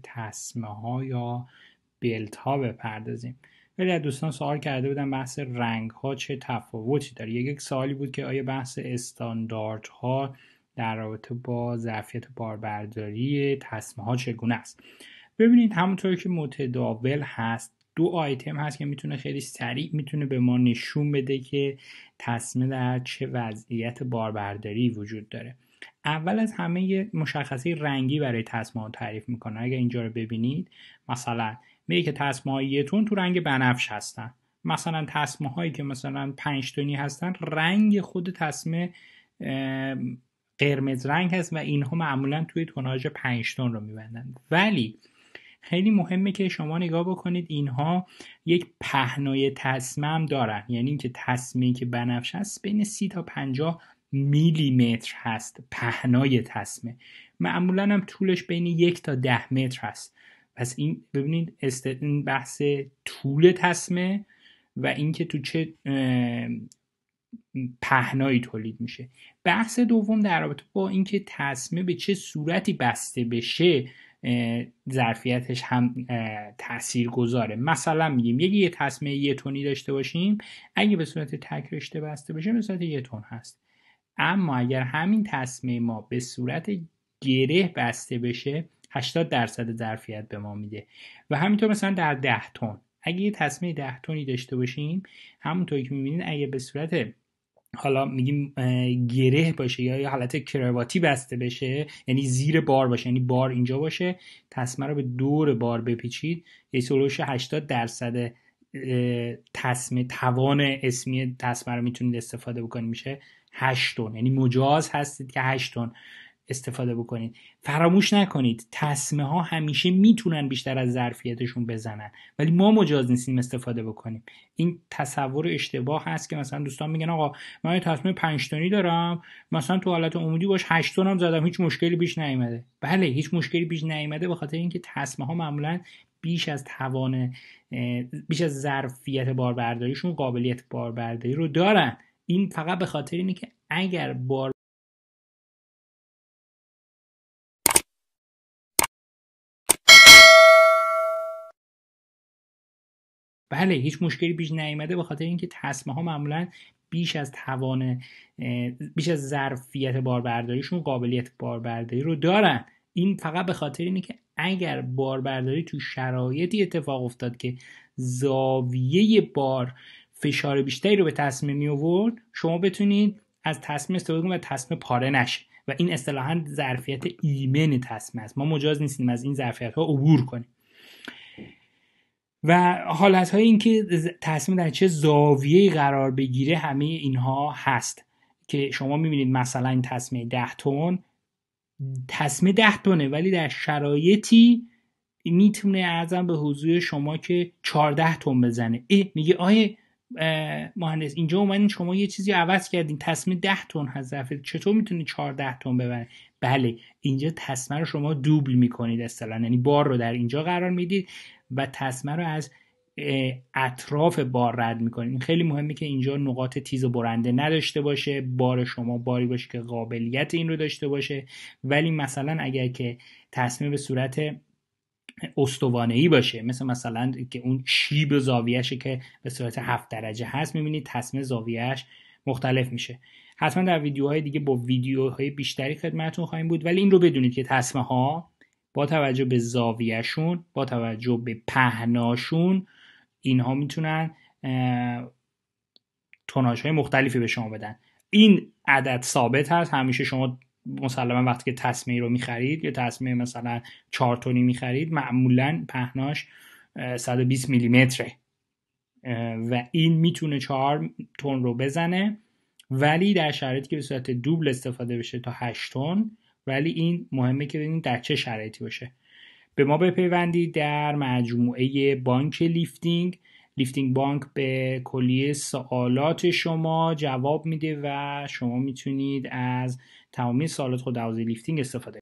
تسمه ها یا بلت ها بپردازیم. ولی از دوستان سوال کرده بودن بحث رنگ ها چه تفاوتی داره. یک سوالی بود که آیا بحث استاندارد ها در رابطه با ظرفیت باربرداری تسمه ها چگونه است. ببینید همونطور که متداول هست، دو آیتم هست که میتونه خیلی سریع میتونه به ما نشون بده که تسمه در چه وضعیت باربرداری وجود داره. اول از همه یه مشخصه رنگی برای تسمه ها تعریف میکنه. اگر اینجا رو ببینید، مثلا میگه که تسمه های 1 تن تو رنگ بنفش هستن. مثلا تسمه هایی که مثلا 5 تنی هستن، رنگ خود تسمه قرمز رنگ هست و اینها معمولا توی توناژ 5 تن رو میبندن. ولی خیلی مهمه که شما نگاه بکنید اینها یک پهنای تسمه هم دارن، یعنی اینکه تسمه‌ای که بنفش هست بین 30 تا 50 میلی متر هست. پهنای تسمه معمولا هم طولش بین 1 تا 10 متر هست. پس این ببینید این بحث طول تسمه و اینکه تو چه پهنایی تولید میشه. بحث دوم در رابطه با اینکه تسمه به چه صورتی بسته بشه ظرفیتش هم تأثیر گذاره. مثلا میگیم یه تسمه 1 تنی داشته باشیم، اگه به صورت تک رشته بسته بشه به صورت 1 تن هست. اما اگر همین تسمه ما به صورت گره بسته بشه 80% ظرفیت به ما میده. و همینطور مثلا در 10 تن اگه یه تسمه 10 تنی داشته باشیم، همونطوری که میبینید اگه به صورت حالا میگیم گره باشه یا حالت کرواتی بسته بشه، یعنی زیر بار باشه، یعنی بار اینجا باشه، تسمه رو به دور بار بپیچید، یه سلوش 80% تسمه توان اسمی تسمه رو میتونید استفاده بکنید، میشه 8 تن. یعنی مجاز هستید که 8 تن استفاده بکنید. فراموش نکنید تسمه ها همیشه میتونن بیشتر از ظرفیتشون بزنن، ولی ما مجاز نیستیم استفاده بکنیم. این تصور اشتباه هست که مثلا دوستان میگن آقا من یه تسمه 5 تنی دارم، مثلا تو حالت عمودی باش 8 تن هم زدم، هیچ مشکلی پیش نیامده. بله، هیچ مشکلی پیش نیامده به خاطر اینکه تسمه ها معمولا بیش از ظرفیت باربرداریشون قابلیت باربرداری رو دارن. این فقط به خاطر اینه که اگر بله هیچ مشکلی پیش نیامده به خاطر اینکه تسمه ها معمولا بیش از ظرفیت باربرداریشون قابلیت باربرداری رو دارن. این فقط به خاطر اینه که اگر باربرداری تو شرایطی اتفاق افتاد که زاویه بار فشار بیشتری رو به تسمه می آورد، شما بتونید از تسمه استفاده کنید و تسمه پاره نشه. و این اصطلاحاً ظرفیت ایمن تسمه است. ما مجاز نیستیم از این ظرفیت ها عبور کنیم. و حالتهای این که تسمه در چه زاویه‌ای قرار بگیره، همه اینها هست که شما میبینید. مثلا این تسمه 10 تن، تسمه 10 تنه ولی در شرایطی میتونه ارزم به حضور شما که 14 تن بزنه. میگه آیه مهندس اینجا اومدین شما یه چیزی عوض کردین، تسمه 10 تن هست، ظرفیت چطور میتونه 14 تن ببره؟ بله، اینجا تسمه رو شما دوبل میکنید اصطلاحاً، یعنی بار رو در اینجا قرار میدید و تسمه رو از اطراف بار رد میکنید. این خیلی مهمه که اینجا نقاط تیز و برنده نداشته باشه، بار شما باری باشه که قابلیت این رو داشته باشه. ولی مثلا اگر که تسمه به صورت استوانه‌ای باشه، مثلا که اون شیب زاویه‌شه که به صورت 7 درجه هست، می‌بینید تسمه زاویه‌اش مختلف میشه. حتما در ویدیوهای دیگه با ویدیوهای بیشتری خدمتتون خواهیم بود، ولی این رو بدونید که تسمه ها با توجه به زاویه‌شون، با توجه به پهناشون، اینها میتونن توناژهای مختلفی به شما بدن. این عدد ثابت هست همیشه. شما مسلما وقتی که تسمه رو میخرید، یا تسمه مثلا 4 تنی میخرید، معمولا پهناش 120 میلی متره و این میتونه 4 تن رو بزنه، ولی در شرایطی که به صورت دوبل استفاده بشه تا 8 تن. ولی این مهمه که ببینید در چه شرایطی باشه. به ما بپیوندید در مجموعه بانک لیفتینگ بانک به کلیه سوالات شما جواب میده و شما میتونید از تمامی سوالات خود در حوزه لیفتینگ استفاده